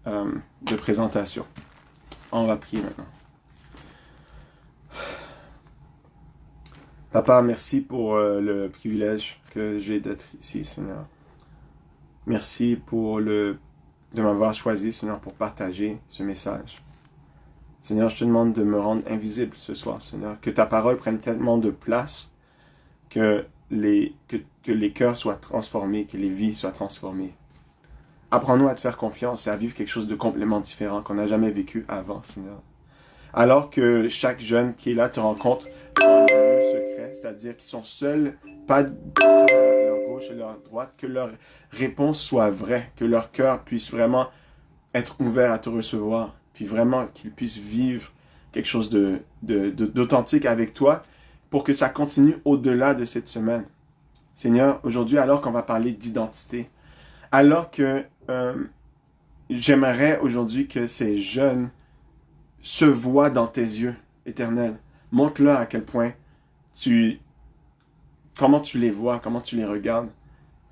de présentation. On va prier maintenant. Papa, merci pour le privilège que j'ai d'être ici, Seigneur. Merci de m'avoir choisi, Seigneur, pour partager ce message. Seigneur, je te demande de me rendre invisible ce soir, Seigneur. Que ta parole prenne tellement de place que les cœurs soient transformés, que les vies soient transformées. Apprends-nous à te faire confiance et à vivre quelque chose de complètement différent qu'on n'a jamais vécu avant, Seigneur. Alors que chaque jeune qui est là te rencontre dans le lieu secret, c'est-à-dire qu'ils sont seuls, pas sur leur gauche et leur droite, que leur réponse soit vraie, que leur cœur puisse vraiment être ouvert à te recevoir, puis vraiment qu'ils puissent vivre quelque chose d'authentique avec toi pour que ça continue au-delà de cette semaine. Seigneur, aujourd'hui, alors qu'on va parler d'identité, alors que j'aimerais aujourd'hui que ces jeunes se voient dans tes yeux éternels. Montre-leur à quel point comment tu les vois, comment tu les regardes,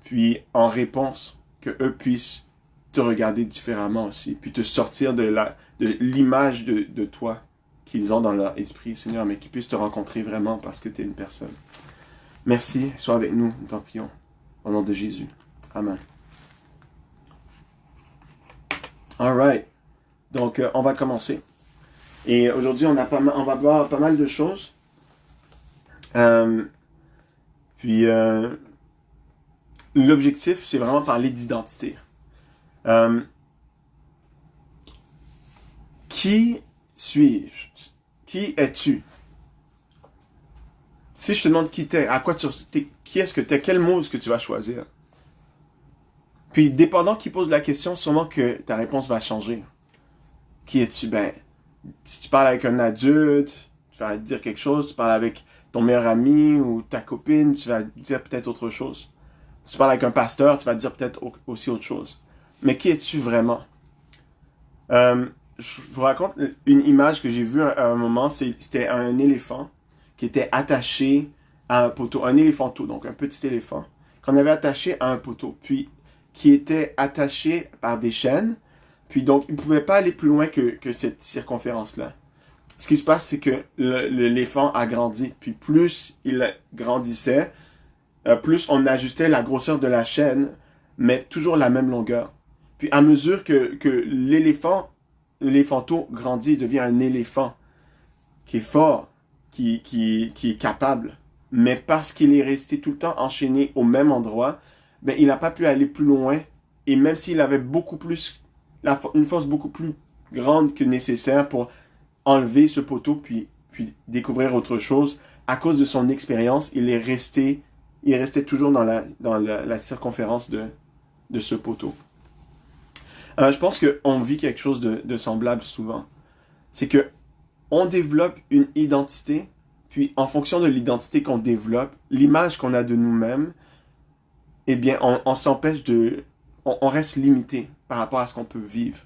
puis en réponse, que eux puissent te regarder différemment aussi, puis te sortir de l'image de toi qu'ils ont dans leur esprit, Seigneur, mais qu'ils puissent te rencontrer vraiment parce que tu es une personne. Merci, sois avec nous, nous t'en prions. Au nom de Jésus. Amen. All right. Donc, on va commencer. Et aujourd'hui, on va voir pas mal de choses. L'objectif, c'est vraiment parler d'identité. Qui suis-je? Qui es-tu? Si je te demande qui t'es, qui est-ce que t'es, quel mot est-ce que tu vas choisir? Puis, dépendant qui pose la question, sûrement que ta réponse va changer. Qui es-tu? Ben, si tu parles avec un adulte, tu vas dire quelque chose. Tu parles avec ton meilleur ami ou ta copine, tu vas dire peut-être autre chose. Si tu parles avec un pasteur, tu vas dire peut-être aussi autre chose. Mais qui es-tu vraiment? Je vous raconte une image que j'ai vue à un moment. C'était un éléphant qui était attaché à un poteau. Un éléphanteau, donc un petit éléphant, qu'on avait attaché à un poteau. Puis, qui était attaché par des chaînes. Puis donc, il ne pouvait pas aller plus loin que cette circonférence-là. Ce qui se passe, c'est que l'éléphant a grandi. Puis plus il grandissait, plus on ajustait la grosseur de la chaîne, mais toujours la même longueur. Puis à mesure que l'éléphanteau grandit, il devient un éléphant qui est fort, qui est capable. Mais parce qu'il est resté tout le temps enchaîné au même endroit, ben, il n'a pas pu aller plus loin. Et même s'il avait une force beaucoup plus grande que nécessaire pour enlever ce poteau puis découvrir autre chose, à cause de son expérience, il restait toujours dans la circonférence de ce poteau. Je pense qu'on vit quelque chose de semblable souvent. C'est que on développe une identité, puis en fonction de l'identité qu'on développe, l'image qu'on a de nous-mêmes, eh bien, on s'empêche on reste limité par rapport à ce qu'on peut vivre.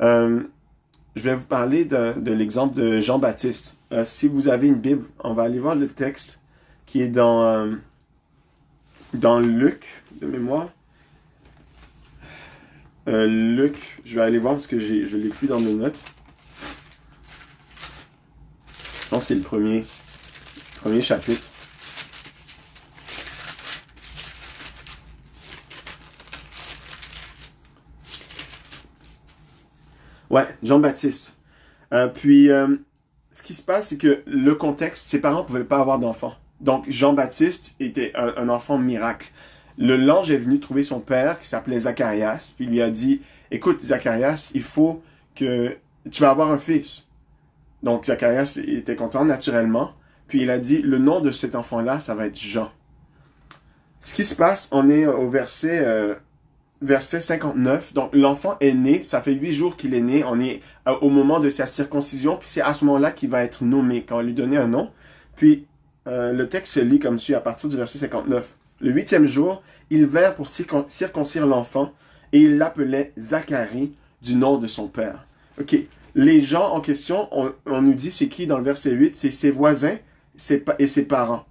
Je vais vous parler de l'exemple de Jean-Baptiste. Si vous avez une Bible, on va aller voir le texte qui est dans Luc, de mémoire. Luc, je vais aller voir parce que je l'ai écrit dans mes notes. Je pense que c'est le premier chapitre. Ouais, Jean-Baptiste. Ce qui se passe, c'est que le contexte, ses parents ne pouvaient pas avoir d'enfant. Donc, Jean-Baptiste était un enfant miracle. L'ange est venu trouver son père, qui s'appelait Zacharias, puis il lui a dit, « Écoute, Zacharias, il faut que tu vas avoir un fils. » Donc, Zacharias était content, naturellement. Puis il a dit, « Le nom de cet enfant-là, ça va être Jean. » Ce qui se passe, on est au verset 59. Donc, l'enfant est né. Ça fait 8 jours qu'il est né. On est au moment de sa circoncision. Puis c'est à ce moment-là qu'il va être nommé, quand on lui donnait un nom. Puis, le texte se lit comme suit à partir du verset 59. Le 8e jour, ils vinrent pour circoncire l'enfant et ils l'appelaient Zacharie du nom de son père. OK. Les gens en question, on nous dit c'est qui dans le verset 8? C'est ses voisins et ses parents.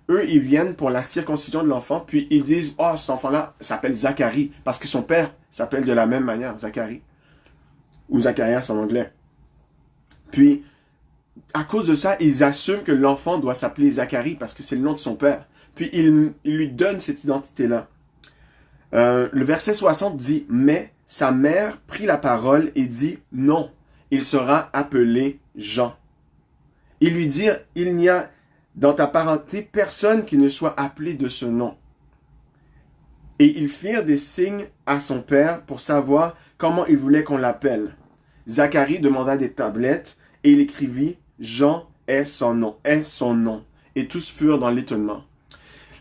eux, ils viennent pour la circoncision de l'enfant, puis ils disent, oh, cet enfant-là s'appelle Zacharie, parce que son père s'appelle de la même manière, Zacharie, ou Zacharias en anglais. Puis, à cause de ça, ils assument que l'enfant doit s'appeler Zacharie, parce que c'est le nom de son père. Puis, ils lui donnent cette identité-là. Le verset 60 dit, mais sa mère prit la parole et dit, non, il sera appelé Jean. Ils lui dirent, il n'y a dans ta parenté personne qui ne soit appelé de ce nom. Et ils firent des signes à son père pour savoir comment il voulait qu'on l'appelle. Zacharie demanda des tablettes et il écrivit, Jean est son nom. Et tous furent dans l'étonnement.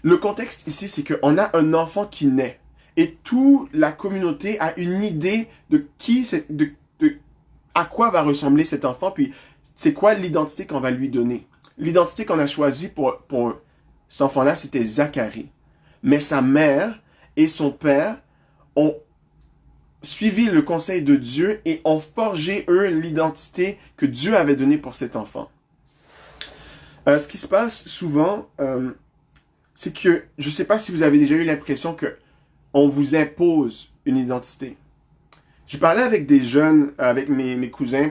Le contexte ici, c'est qu'on a un enfant qui naît. Et toute la communauté a une idée de à quoi va ressembler cet enfant, puis c'est quoi l'identité qu'on va lui donner. L'identité qu'on a choisie pour cet enfant-là, c'était Zacharie. Mais sa mère et son père ont suivi le conseil de Dieu et ont forgé, eux, l'identité que Dieu avait donnée pour cet enfant. Ce qui se passe souvent, c'est que, je ne sais pas si vous avez déjà eu l'impression que on vous impose une identité. J'ai parlé avec des jeunes, avec mes cousins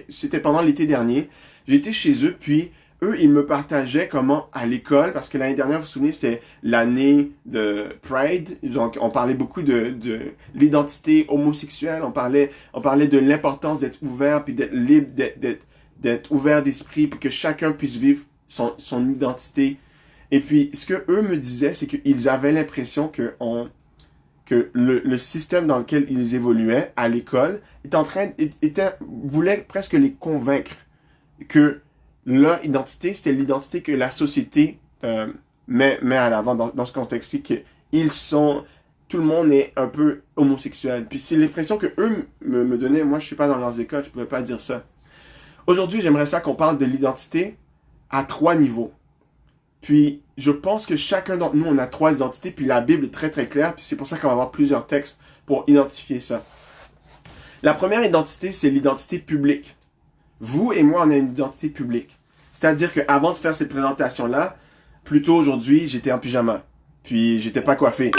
c'était pendant l'été dernier. J'étais chez eux, puis eux, ils me partageaient comment à l'école, parce que l'année dernière, vous vous souvenez, c'était l'année de Pride, donc on parlait beaucoup de l'identité homosexuelle, on parlait de l'importance d'être ouvert, puis d'être libre, d'être ouvert d'esprit, puis que chacun puisse vivre son identité. Et puis, ce que eux me disaient, c'est qu'ils avaient l'impression que le système dans lequel ils évoluaient à l'école voulait presque les convaincre que leur identité, c'était l'identité que la société met à l'avant dans ce contexte-là, tout le monde est un peu homosexuel. Puis c'est l'impression que eux me donnaient. Moi, je suis pas dans leurs écoles, je pouvais pas dire ça. Aujourd'hui, j'aimerais ça qu'on parle de l'identité à 3 niveaux. Puis, je pense que chacun d'entre nous, on a 3 identités, puis la Bible est très très claire, puis c'est pour ça qu'on va avoir plusieurs textes pour identifier ça. La première identité, c'est l'identité publique. Vous et moi, on a une identité publique. C'est-à-dire qu'avant de faire cette présentation-là, plus tôt aujourd'hui, j'étais en pyjama, puis j'étais pas coiffé.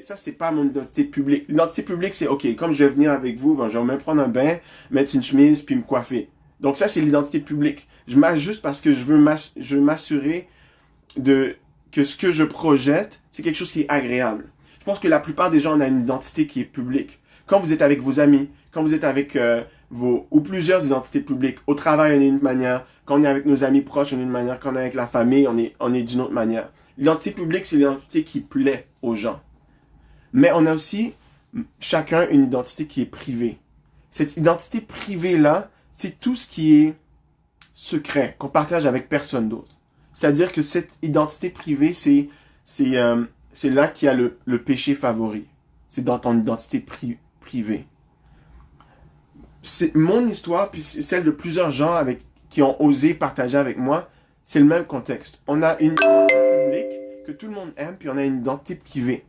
Ça, c'est pas mon identité publique. L'identité publique, c'est OK, comme je vais venir avec vous, je vais me prendre un bain, mettre une chemise, puis me coiffer. Donc ça, c'est l'identité publique. Je m'ajuste parce que je veux m'assurer que ce que je projette, c'est quelque chose qui est agréable. Je pense que la plupart des gens ont une identité qui est publique. Quand vous êtes avec vos amis, quand vous êtes avec ou plusieurs identités publiques, au travail, on est d'une manière, quand on est avec nos amis proches, on est d'une manière, quand on est avec la famille, on est d'une autre manière. L'identité publique, c'est l'identité qui plaît aux gens. Mais on a aussi chacun une identité qui est privée. Cette identité privée-là, c'est tout ce qui est secret, qu'on partage avec personne d'autre. C'est-à-dire que cette identité privée, c'est là qu'il y a le péché favori. C'est dans ton identité privée. C'est mon histoire, puis c'est celle de plusieurs gens qui ont osé partager avec moi. C'est le même contexte. On a une identité publique que tout le monde aime, puis on a une identité privée.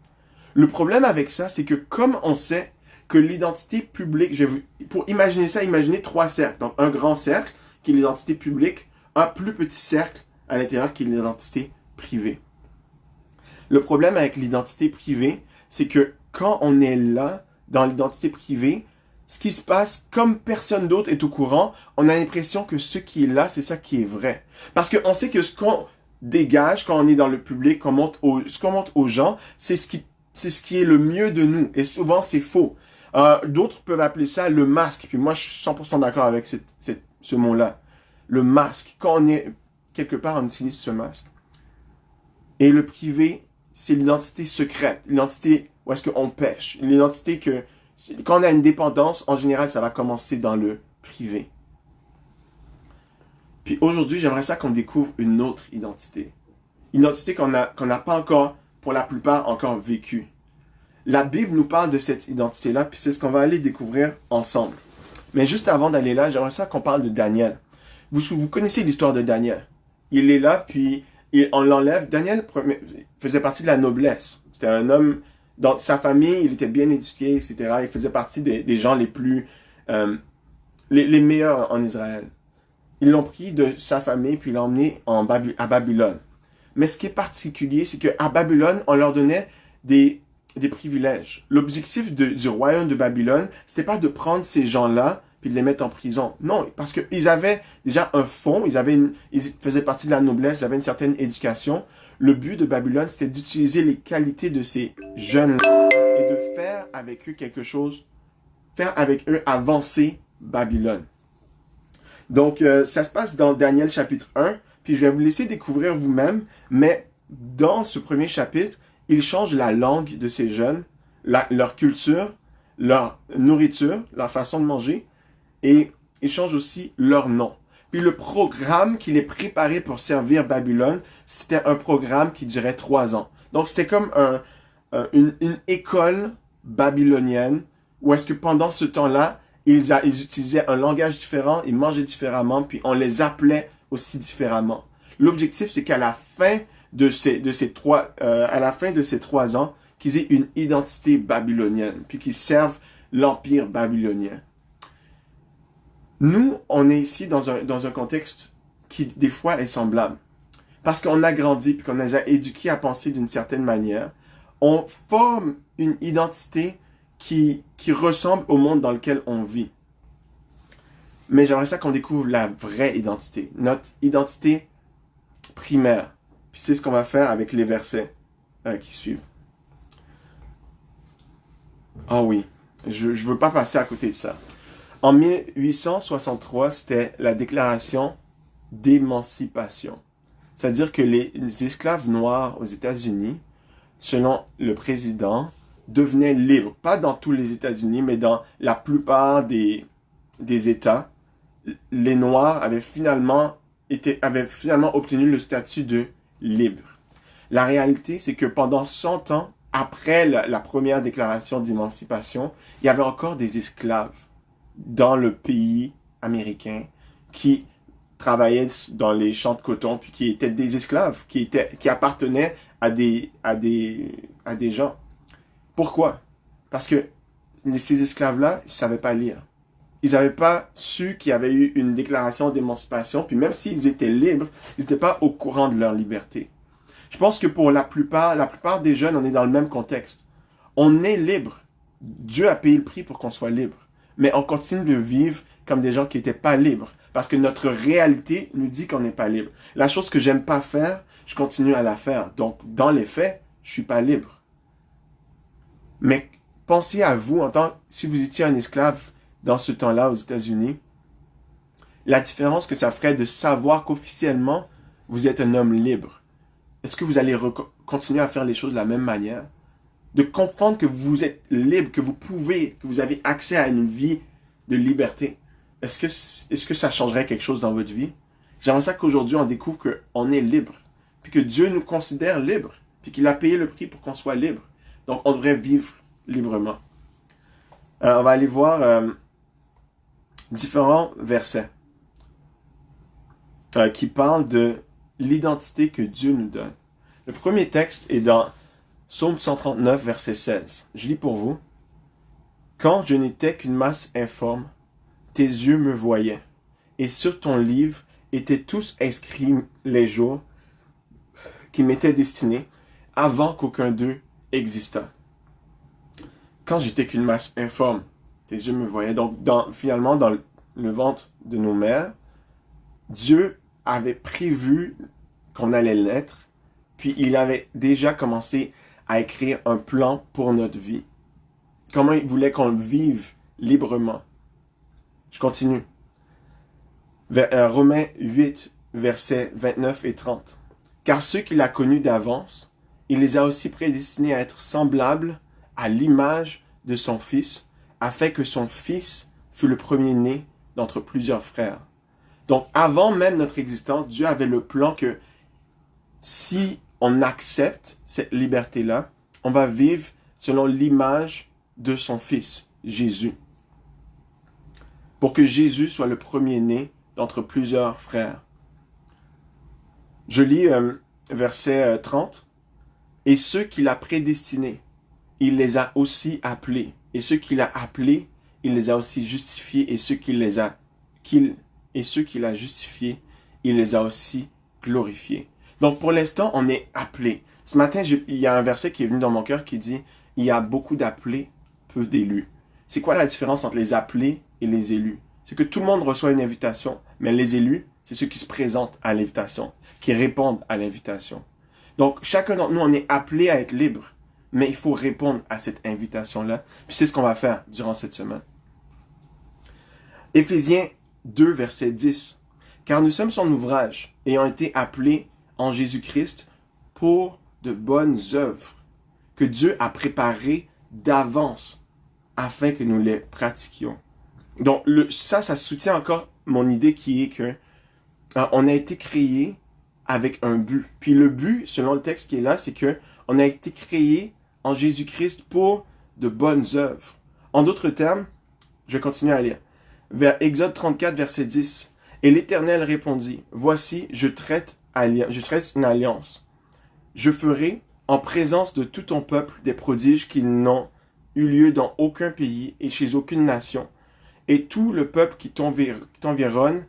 Le problème avec ça, c'est que comme on sait que l'identité publique, pour imaginer ça, imaginez 3 cercles. Donc, un grand cercle, qui est l'identité publique, un plus petit cercle à l'intérieur, qui est l'identité privée. Le problème avec l'identité privée, c'est que quand on est là, dans l'identité privée, ce qui se passe, comme personne d'autre est au courant, on a l'impression que ce qui est là, c'est ça qui est vrai. Parce qu'on sait que ce qu'on dégage quand on est dans le public, ce qu'on montre aux gens, c'est ce qui est le mieux de nous. Et souvent, c'est faux. D'autres peuvent appeler ça le masque. Puis moi, je suis 100% d'accord avec ce mot-là. Le masque. Quand on est quelque part, on utilise ce masque. Et le privé, c'est l'identité secrète. L'identité où est-ce qu'on pêche. L'identité quand on a une dépendance, en général, ça va commencer dans le privé. Puis aujourd'hui, j'aimerais ça qu'on découvre une autre identité. Une identité qu'on n'a pas encore, pour la plupart, encore vécue. La Bible nous parle de cette identité-là, puis c'est ce qu'on va aller découvrir ensemble. Mais juste avant d'aller là, j'aimerais ça qu'on parle de Daniel. Vous connaissez l'histoire de Daniel. Il est là, puis on l'enlève. Daniel faisait partie de la noblesse. C'était un homme, dans sa famille, il était bien éduqué, etc. Il faisait partie des gens les plus... les meilleurs en Israël. Ils l'ont pris de sa famille, puis l'ont emmené à Babylone. Mais ce qui est particulier, c'est qu'à Babylone, on leur donnait des privilèges. L'objectif du royaume de Babylone, c'était pas de prendre ces gens-là puis de les mettre en prison. Non, parce qu'ils avaient déjà un fonds, ils faisaient partie de la noblesse, ils avaient une certaine éducation. Le but de Babylone, c'était d'utiliser les qualités de ces jeunes-là et de faire avec eux quelque chose, faire avec eux avancer Babylone. Donc, ça se passe dans Daniel chapitre 1, puis je vais vous laisser découvrir vous-même, mais dans ce premier chapitre, il change la langue de ces jeunes, leur culture, leur nourriture, leur façon de manger, et il change aussi leur nom. Puis le programme qu'il est préparé pour servir Babylone, c'était un programme qui durait 3 ans. Donc c'était comme une école babylonienne, où est-ce que pendant ce temps-là, ils utilisaient un langage différent, ils mangeaient différemment, puis on les appelait aussi différemment. L'objectif, c'est qu'à la fin de ces 3 ans, qu'ils aient une identité babylonienne, puis qu'ils servent l'empire babylonien. Nous, on est ici dans un contexte qui, des fois, est semblable. Parce qu'on a grandi, puis qu'on les a éduqués à penser d'une certaine manière, on forme une identité qui ressemble au monde dans lequel on vit. Mais j'aimerais ça qu'on découvre la vraie identité, notre identité primaire. Puis c'est ce qu'on va faire avec les versets qui suivent. Ah oui, je veux pas passer à côté de ça. En 1863, c'était la déclaration d'émancipation. C'est-à-dire que les esclaves noirs aux États-Unis, selon le président, devenaient libres. Pas dans tous les États-Unis, mais dans la plupart des États. Les Noirs avaient finalement obtenu le statut de libre. La réalité, c'est que pendant 100 ans, après la première déclaration d'émancipation, il y avait encore des esclaves dans le pays américain qui travaillaient dans les champs de coton, puis qui étaient des esclaves, qui appartenaient à des gens. Pourquoi? Parce que ces esclaves-là, ils ne savaient pas lire. Ils n'avaient pas su qu'il y avait eu une déclaration d'émancipation, puis même s'ils étaient libres, ils n'étaient pas au courant de leur liberté. Je pense que pour la plupart des jeunes, on est dans le même contexte. On est libre. Dieu a payé le prix pour qu'on soit libre. Mais on continue de vivre comme des gens qui n'étaient pas libres. Parce que notre réalité nous dit qu'on n'est pas libre. La chose que j'aime pas faire, je continue à la faire. Donc, dans les faits, je suis pas libre. Mais pensez à vous, si vous étiez un esclave dans ce temps-là aux États-Unis, la différence que ça ferait de savoir qu'officiellement, vous êtes un homme libre. Est-ce que vous allez continuer à faire les choses de la même manière? De comprendre que vous êtes libre, que vous avez accès à une vie de liberté. Est-ce que ça changerait quelque chose dans votre vie? J'aimerais ça qu'aujourd'hui, on découvre qu'on est libre, puis que Dieu nous considère libres, puis qu'il a payé le prix pour qu'on soit libre. Donc, on devrait vivre librement. On va aller voir différents versets qui parlent de l'identité que Dieu nous donne. Le premier texte est dans Psaume 139, verset 16. Je lis pour vous. « Quand je n'étais qu'une masse informe, tes yeux me voyaient, et sur ton livre étaient tous inscrits les jours qui m'étaient destinés avant qu'aucun d'eux existât. » Quand j'étais qu'une masse informe, tes yeux me voyaient. Donc, finalement, dans le ventre de nos mères, Dieu avait prévu qu'on allait l'être, puis il avait déjà commencé à écrire un plan pour notre vie. Comment il voulait qu'on le vive librement. Je continue. Romains 8, versets 29 et 30. « Car ceux qu'il a connus d'avance, il les a aussi prédestinés à être semblables à l'image de son Fils, afin que son Fils fût le premier-né d'entre plusieurs frères. » Donc, avant même notre existence, Dieu avait le plan que si on accepte cette liberté-là, on va vivre selon l'image de son Fils, Jésus. Pour que Jésus soit le premier-né d'entre plusieurs frères. Je lis verset 30. « Et ceux qu'il a prédestinés, il les a aussi appelés. Et ceux qu'il a appelés, il les a aussi justifiés. Et ceux qu'il et ceux qu'il a justifiés, il les a aussi glorifiés. Donc pour l'instant, on est appelés. Ce matin, il y a un verset qui est venu dans mon cœur qui dit « Il y a beaucoup d'appelés, peu d'élus ». C'est quoi la différence entre les appelés et les élus? C'est que tout le monde reçoit une invitation, mais les élus, c'est ceux qui se présentent à l'invitation, qui répondent à l'invitation. Donc chacun d'entre nous, on est appelé à être libre, mais il faut répondre à cette invitation-là. Puis c'est ce qu'on va faire durant cette semaine. Éphésiens 2, verset 10. « Car nous sommes son ouvrage, ayant été appelés en Jésus-Christ pour de bonnes œuvres, que Dieu a préparées d'avance, afin que nous les pratiquions. » Donc ça soutient encore mon idée qui est que on a été créé avec un but. Puis le but, selon le texte qui est là, c'est que on a été créé en Jésus-Christ pour de bonnes œuvres. En d'autres termes, je vais continuer à lire. Vers Exode 34, verset 10. « Et l'Éternel répondit, voici, je traite une alliance. Je ferai, en présence de tout ton peuple, des prodiges qui n'ont eu lieu dans aucun pays et chez aucune nation. Et tout le peuple qui t'environne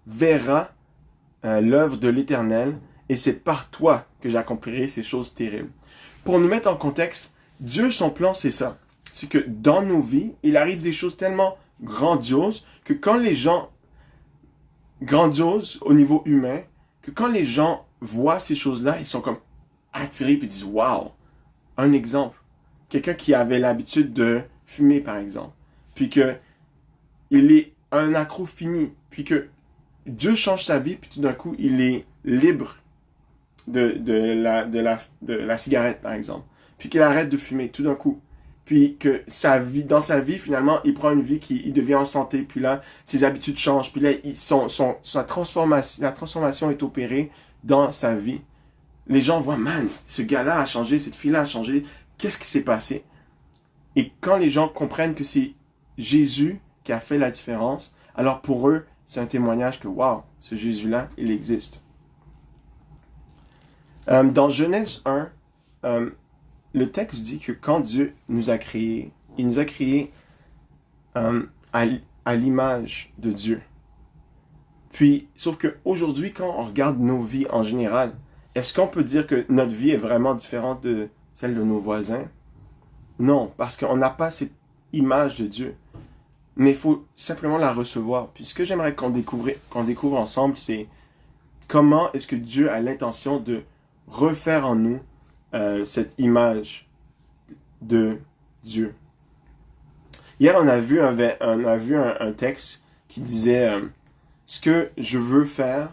verra l'œuvre de l'Éternel, et c'est par toi que j'accomplirai ces choses terribles. » Pour nous mettre en contexte, Dieu, son plan, c'est ça. C'est que dans nos vies, il arrive des choses tellement grandioses que quand les gens, grandioses au niveau humain, que quand les gens voient ces choses-là, ils sont comme attirés et disent « Wow! » Un exemple, quelqu'un qui avait l'habitude de fumer, par exemple, puis que il est un accro fini, puis que Dieu change sa vie, puis tout d'un coup, il est libre de la cigarette, par exemple. Puis qu'il arrête de fumer, tout d'un coup. Puis que dans sa vie, finalement, il prend une vie il devient en santé. Puis là, ses habitudes changent. Puis là, la transformation est opérée dans sa vie. Les gens voient, man, ce gars-là a changé, cette fille-là a changé. Qu'est-ce qui s'est passé? Et quand les gens comprennent que c'est Jésus qui a fait la différence, alors pour eux, c'est un témoignage que, wow, ce Jésus-là, il existe. Dans Genèse 1, le texte dit que quand Dieu nous a créés, il nous a créés à l'image de Dieu. Puis, sauf qu'aujourd'hui, quand on regarde nos vies en général, est-ce qu'on peut dire que notre vie est vraiment différente de celle de nos voisins? Non, parce qu'on n'a pas cette image de Dieu. Mais il faut simplement la recevoir. Puis ce que j'aimerais qu'on découvre ensemble, c'est comment est-ce que Dieu a l'intention de refaire en nous cette image de Dieu. Hier, on a vu un texte qui disait ce que je veux faire,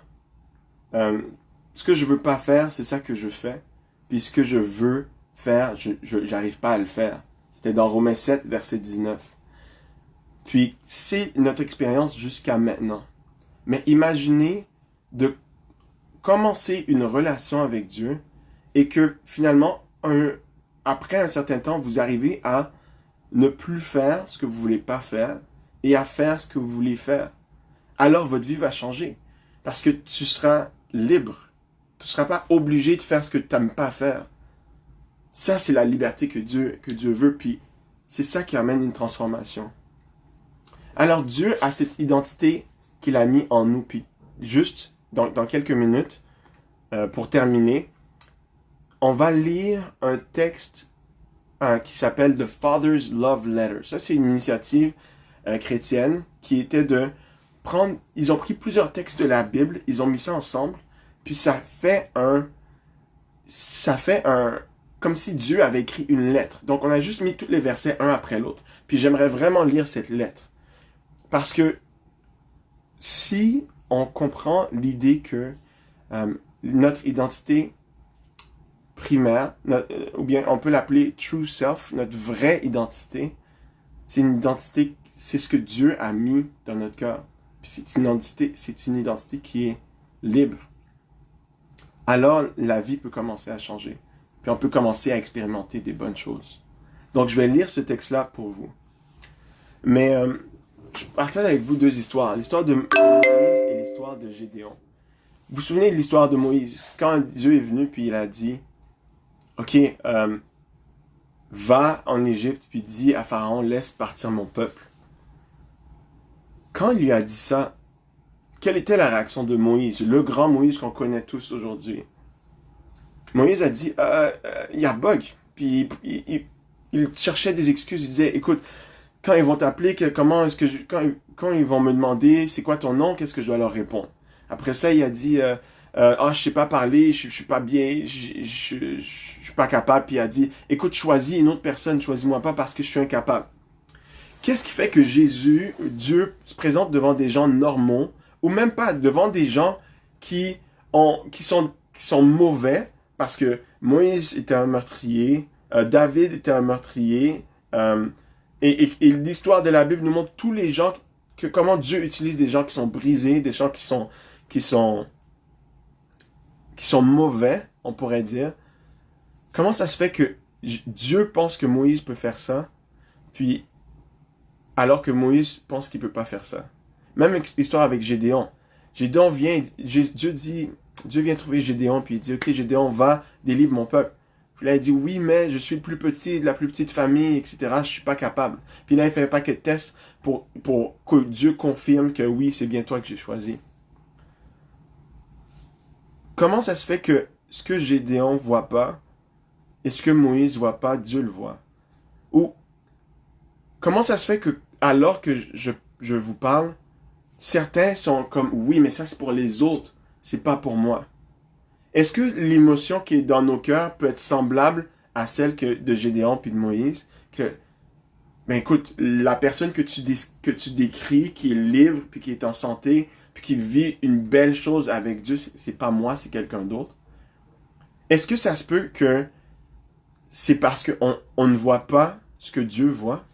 ce que je veux pas faire, c'est ça que je fais. Puis ce que je veux faire, j'arrive pas à le faire. C'était dans Romains 7, verset 19. Puis c'est notre expérience jusqu'à maintenant. Mais imaginez de commencer une relation avec Dieu et que finalement, après un certain temps, vous arrivez à ne plus faire ce que vous voulez pas faire et à faire ce que vous voulez faire. Alors votre vie va changer parce que tu seras libre. Tu ne seras pas obligé de faire ce que tu n'aimes pas faire. Ça, c'est la liberté que Dieu veut, puis c'est ça qui amène une transformation. Alors Dieu a cette identité qu'il a mis en nous, puis juste dans quelques minutes, pour terminer, on va lire un texte qui s'appelle The Father's Love Letter. Ça, c'est une initiative chrétienne qui était de prendre... Ils ont pris plusieurs textes de la Bible, ils ont mis ça ensemble, puis ça fait comme si Dieu avait écrit une lettre. Donc, on a juste mis tous les versets un après l'autre. Puis j'aimerais vraiment lire cette lettre. Parce que si on comprend l'idée que notre identité primaire, ou bien on peut l'appeler true self, notre vraie identité, c'est une identité, c'est ce que Dieu a mis dans notre cœur. Puis c'est une identité qui est libre. Alors la vie peut commencer à changer. Puis on peut commencer à expérimenter des bonnes choses. Donc je vais lire ce texte-là pour vous. Mais je partage avec vous deux histoires. L'histoire de Moïse et l'histoire de Gédéon. Vous vous souvenez de l'histoire de Moïse? Quand Dieu est venu, puis il a dit, « Ok, va en Égypte, puis dis à Pharaon, laisse partir mon peuple. » Quand il lui a dit ça, quelle était la réaction de Moïse, le grand Moïse qu'on connaît tous aujourd'hui? Moïse a dit, il y a bug. Puis il cherchait des excuses. Il disait, écoute, quand ils vont t'appeler, comment est-ce que quand ils vont me demander c'est quoi ton nom, qu'est-ce que je dois leur répondre? Après ça, il a dit, je sais pas parler, je suis pas bien, je suis pas capable. Puis il a dit, écoute, choisis une autre personne, choisis-moi pas parce que je suis incapable. Qu'est-ce qui fait que Dieu se présente devant des gens normaux, ou même pas devant des gens qui sont mauvais, parce que Moïse était un meurtrier, David était un meurtrier, et l'histoire de la Bible nous montre tous les gens, comment Dieu utilise des gens qui sont brisés, des gens qui sont mauvais, on pourrait dire. Comment ça se fait que Dieu pense que Moïse peut faire ça, puis alors que Moïse pense qu'il peut pas faire ça? Même l'histoire avec Gédéon. Gédéon vient, Dieu vient trouver Gédéon, puis il dit, ok, Gédéon, va, délivre mon peuple. Puis là, il dit, oui, mais je suis le plus petit de la plus petite famille, etc. Je suis pas capable. Puis là, il fait un paquet de tests pour que Dieu confirme que oui, c'est bien toi que j'ai choisi. Comment ça se fait que ce que Gédéon voit pas et ce que Moïse voit pas, Dieu le voit? Ou comment ça se fait que, alors que je vous parle, certains sont comme, oui, mais ça c'est pour les autres, c'est pas pour moi. Est-ce que l'émotion qui est dans nos cœurs peut être semblable à celle de Gédéon puis de Moïse? Que, ben écoute, la personne que tu décris, qui est libre, puis qui est en santé, puis qui vit une belle chose avec Dieu, c'est pas moi, c'est quelqu'un d'autre. Est-ce que ça se peut que c'est parce qu'on ne voit pas ce que Dieu voit?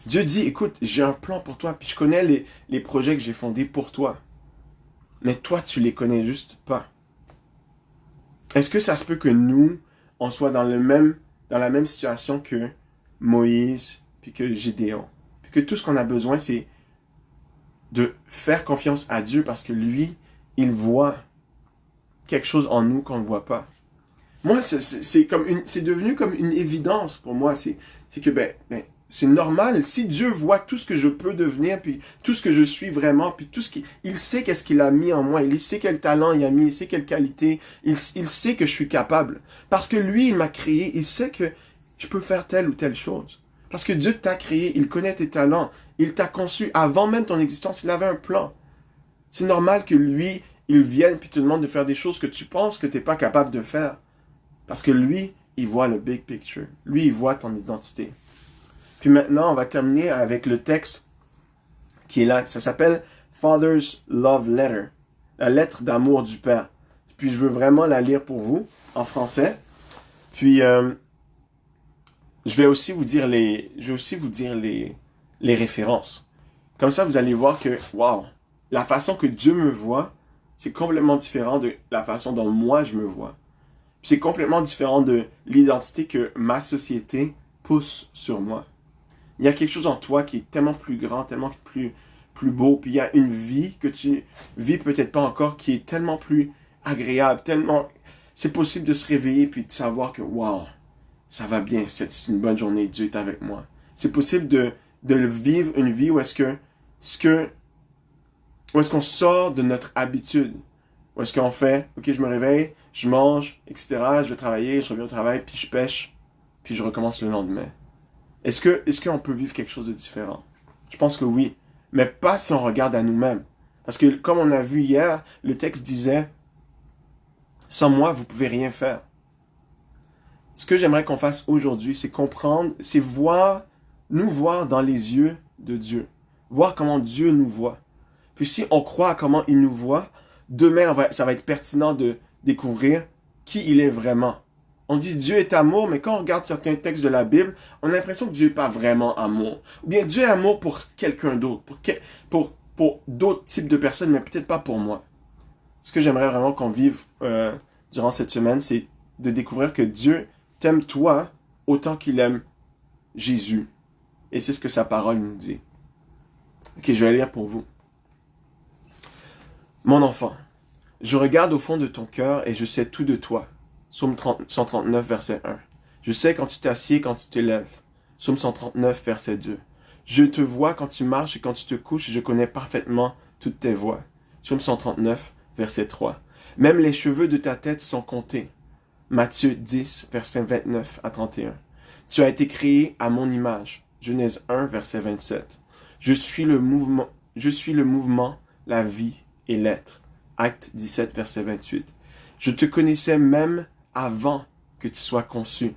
Dieu dit, écoute, j'ai un plan pour toi, puis je connais les projets que j'ai fondés pour toi. Mais toi, tu les connais juste pas. Est-ce que ça se peut que nous, on soit dans la même situation que Moïse, puis que Gédéon? Puis que tout ce qu'on a besoin, c'est de faire confiance à Dieu parce que lui, il voit quelque chose en nous qu'on ne voit pas. Moi, c'est devenu comme une évidence pour moi. C'est que, c'est normal. Si Dieu voit tout ce que je peux devenir, puis tout ce que je suis vraiment, puis il sait qu'est-ce qu'il a mis en moi, il sait quel talent il a mis, il sait quelle qualité, il sait que je suis capable. Parce que lui, il m'a créé, il sait que je peux faire telle ou telle chose. Parce que Dieu t'a créé, il connaît tes talents, il t'a conçu avant même ton existence, il avait un plan. C'est normal que lui, il vienne puis te demande de faire des choses que tu penses que tu n'es pas capable de faire. Parce que lui, il voit le big picture. Lui, il voit ton identité. Puis maintenant, on va terminer avec le texte qui est là. Ça s'appelle Father's Love Letter. La lettre d'amour du Père. Puis je veux vraiment la lire pour vous, en français. Puis, je vais aussi vous dire les références. Comme ça, vous allez voir que, wow, la façon que Dieu me voit, c'est complètement différent de la façon dont moi je me vois. Puis c'est complètement différent de l'identité que ma société pousse sur moi. Il y a quelque chose en toi qui est tellement plus grand, tellement plus beau. Puis il y a une vie que tu vis peut-être pas encore qui est tellement plus agréable, tellement... C'est possible de se réveiller puis de savoir que, wow, ça va bien, c'est une bonne journée, Dieu est avec moi. C'est possible de vivre une vie où est-ce qu'on sort de notre habitude. Où est-ce qu'on fait, ok, je me réveille, je mange, etc., je vais travailler, je reviens au travail, puis je pêche, puis je recommence le lendemain. Est-ce qu'on peut vivre quelque chose de différent? Je pense que oui, mais pas si on regarde à nous-mêmes. Parce que, comme on a vu hier, le texte disait, sans moi, vous pouvez rien faire. Ce que j'aimerais qu'on fasse aujourd'hui, c'est comprendre, c'est nous voir dans les yeux de Dieu. Voir comment Dieu nous voit. Puis si on croit à comment il nous voit, demain, ça va être pertinent de découvrir qui il est vraiment. On dit Dieu est amour, mais quand on regarde certains textes de la Bible, on a l'impression que Dieu n'est pas vraiment amour. Ou bien Dieu est amour pour quelqu'un d'autre, pour d'autres types de personnes, mais peut-être pas pour moi. Ce que j'aimerais vraiment qu'on vive durant cette semaine, c'est de découvrir que Dieu t'aime toi autant qu'il aime Jésus. Et c'est ce que sa parole nous dit. Ok, je vais lire pour vous. Mon enfant, je regarde au fond de ton cœur et je sais tout de toi. Psaume 139, verset 1. Je sais quand tu t'assieds, quand tu t'élèves. Psaume 139, verset 2. Je te vois quand tu marches et quand tu te couches, je connais parfaitement toutes tes voies. Psaume 139, verset 3. Même les cheveux de ta tête sont comptés. Matthieu 10, verset 29 à 31. Tu as été créé à mon image. Genèse 1, verset 27. Je suis le mouvement, la vie et l'être. Acte 17, verset 28. Je te connaissais même avant que tu sois conçu.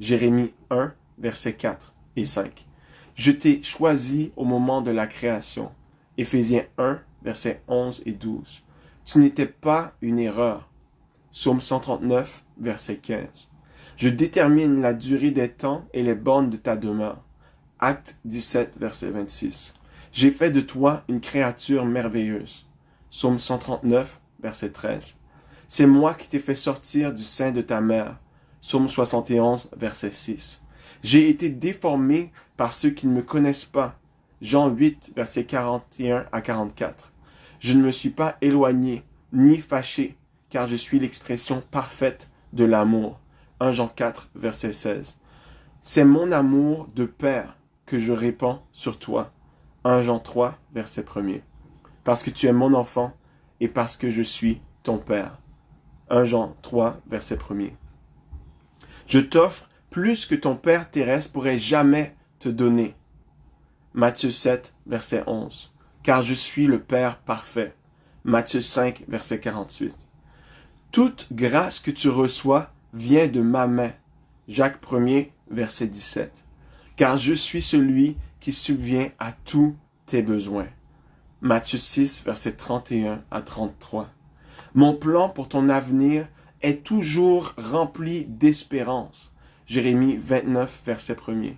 Jérémie 1, verset 4 et 5. Je t'ai choisi au moment de la création. Éphésiens 1, versets 11 et 12. Tu n'étais pas une erreur. Psaume 139, verset 15. Je détermine la durée des temps et les bornes de ta demeure. Acte 17, verset 26. J'ai fait de toi une créature merveilleuse. Psaume 139, verset 13. C'est moi qui t'ai fait sortir du sein de ta mère. Psaume 71, verset 6. J'ai été déformé par ceux qui ne me connaissent pas. Jean 8, verset 41 à 44. Je ne me suis pas éloigné, ni fâché, car je suis l'expression parfaite de l'amour. 1 Jean 4, verset 16. C'est mon amour de Père que je répands sur toi. 1 Jean 3, verset 1er. Parce que tu es mon enfant et parce que je suis ton Père. 1 Jean 3, verset 1er. Je t'offre plus que ton Père terrestre pourrait jamais te donner. Matthieu 7, verset 11. Car je suis le Père parfait. Matthieu 5, verset 48. Toute grâce que tu reçois vient de ma main. Jacques 1er, verset 17. Car je suis celui qui subvient à tous tes besoins. Matthieu 6, verset 31 à 33. Mon plan pour ton avenir est toujours rempli d'espérance. Jérémie 29, verset 1er.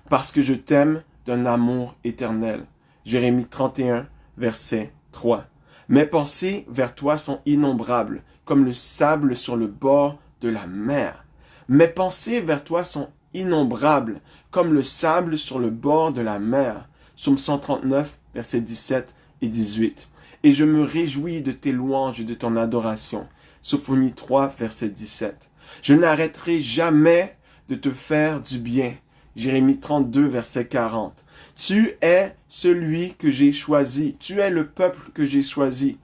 Parce que je t'aime d'un amour éternel. Jérémie 31, verset 3. Mes pensées vers toi sont innombrables, comme le sable sur le bord de la mer. Mes pensées vers toi sont innombrables, comme le sable sur le bord de la mer. Psaume 139, versets 17 et 18. Et je me réjouis de tes louanges et de ton adoration. Sophonie 3, verset 17. Je n'arrêterai jamais de te faire du bien. Jérémie 32, verset 40. Tu es celui que j'ai choisi. Tu es le peuple que j'ai choisi.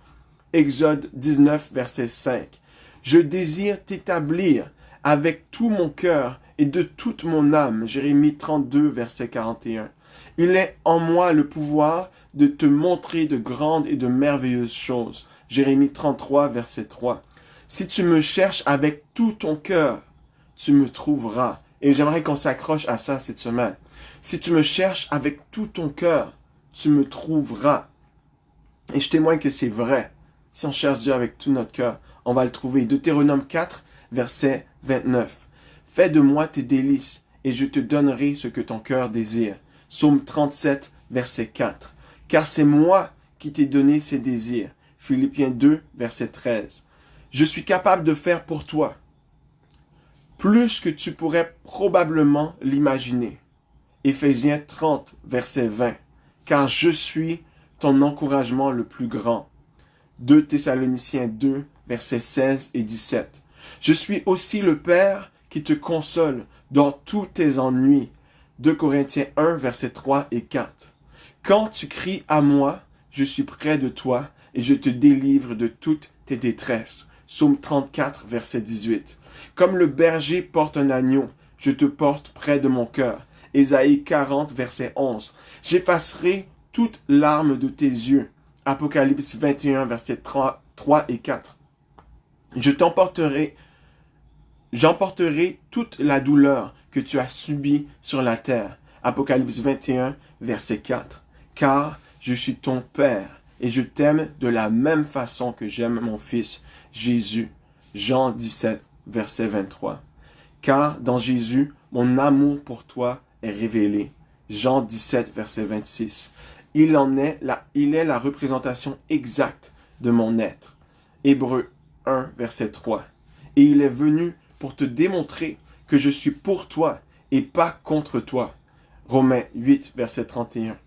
Exode 19, verset 5. Je désire t'établir avec tout mon cœur et de toute mon âme. Jérémie 32, verset 41. Il est en moi le pouvoir de te montrer de grandes et de merveilleuses choses. Jérémie 33, verset 3. Si tu me cherches avec tout ton cœur, tu me trouveras. Et j'aimerais qu'on s'accroche à ça cette semaine. Si tu me cherches avec tout ton cœur, tu me trouveras. Et je témoigne que c'est vrai. Si on cherche Dieu avec tout notre cœur, on va le trouver. Deutéronome 4, verset 29. Fais de moi tes délices, et je te donnerai ce que ton cœur désire. Psaume 37, verset 4. Car c'est moi qui t'ai donné ces désirs. Philippiens 2, verset 13. Je suis capable de faire pour toi plus que tu pourrais probablement l'imaginer. Éphésiens 30, verset 20. Car je suis ton encouragement le plus grand. 2 Thessaloniciens 2, versets 16 et 17. Je suis aussi le Père qui te console dans tous tes ennuis. 2 Corinthiens 1, versets 3 et 4. Quand tu cries à moi, je suis près de toi et je te délivre de toutes tes détresses. Psaume 34, verset 18. Comme le berger porte un agneau, je te porte près de mon cœur. Ésaïe 40, verset 11. J'effacerai toute larme de tes yeux. Apocalypse 21, verset 3 et 4. J'emporterai toute la douleur que tu as subie sur la terre. Apocalypse 21, verset 4. Car je suis ton Père et je t'aime de la même façon que j'aime mon Fils, Jésus. Jean 17, verset 23. Car dans Jésus, mon amour pour toi est révélé. Jean 17, verset 26. Il est la représentation exacte de mon être. Hébreux 1, verset 3. Et il est venu pour te démontrer que je suis pour toi et pas contre toi. Romains 8, verset 31.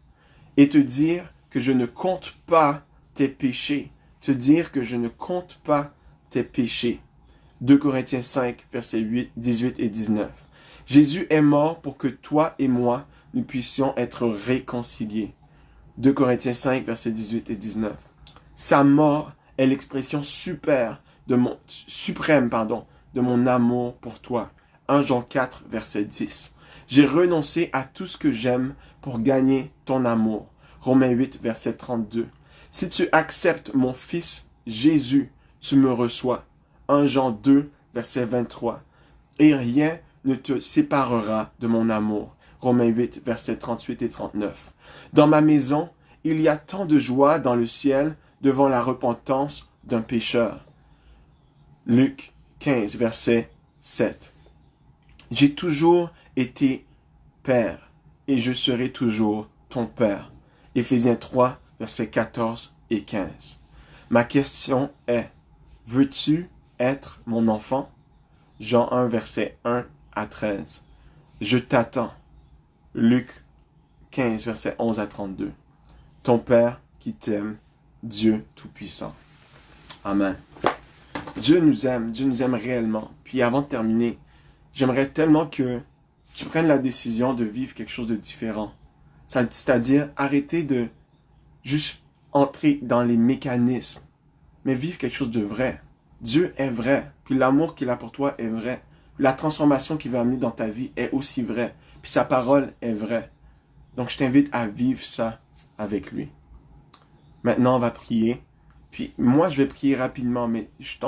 Et te dire que je ne compte pas tes péchés. Te dire que je ne compte pas tes péchés. 2 Corinthiens 5, versets 18 et 19. Jésus est mort pour que toi et moi, nous puissions être réconciliés. 2 Corinthiens 5, versets 18 et 19. Sa mort est l'expression suprême de mon amour pour toi. 1 Jean 4, verset 10. J'ai renoncé à tout ce que j'aime pour gagner ton amour. Romains 8, verset 32. Si tu acceptes mon Fils Jésus, tu me reçois. 1 Jean 2, verset 23. Et rien ne te séparera de mon amour. Romains 8, versets 38 et 39. Dans ma maison, il y a tant de joie dans le ciel devant la repentance d'un pécheur. Luc 15, verset 7. J'ai toujours été père et je serai toujours ton père. Éphésiens 3, versets 14 et 15. Ma question est, veux-tu être mon enfant? Jean 1, verset 1 à 13. Je t'attends. Luc 15, verset 11 à 32. Ton Père qui t'aime, Dieu Tout-Puissant. Amen. Dieu nous aime réellement. Puis avant de terminer, j'aimerais tellement que tu prennes la décision de vivre quelque chose de différent. C'est-à-dire arrêter de juste entrer dans les mécanismes, mais vivre quelque chose de vrai. Dieu est vrai, puis l'amour qu'il a pour toi est vrai. La transformation qu'il veut amener dans ta vie est aussi vraie, puis sa parole est vraie. Donc je t'invite à vivre ça avec lui. Maintenant, on va prier. Puis moi, je vais prier rapidement, mais je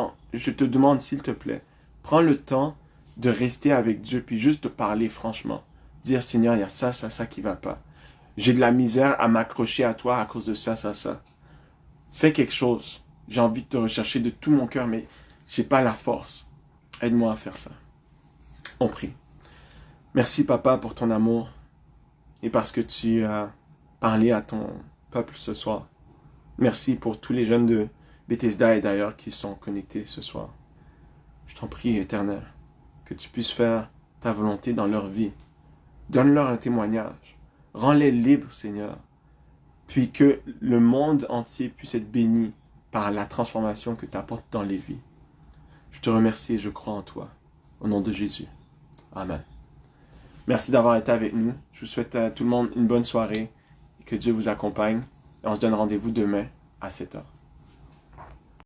te demande, s'il te plaît, prends le temps de rester avec Dieu, puis juste de parler franchement. Dire, Seigneur, il y a ça qui va pas. J'ai de la misère à m'accrocher à toi à cause de ça. Fais quelque chose. J'ai envie de te rechercher de tout mon cœur, mais j'ai pas la force. Aide-moi à faire ça. On prie. Merci, Papa, pour ton amour et parce que tu as parlé à ton peuple ce soir. Merci pour tous les jeunes de Bethesda et d'ailleurs qui sont connectés ce soir. Je t'en prie, Éternel, que tu puisses faire ta volonté dans leur vie. Donne-leur un témoignage. Rends-les libres, Seigneur. Puis que le monde entier puisse être béni par la transformation que tu apportes dans les vies. Je te remercie et je crois en toi. Au nom de Jésus. Amen. Merci d'avoir été avec nous. Je vous souhaite à tout le monde une bonne soirée et que Dieu vous accompagne. Et on se donne rendez-vous demain à 7h.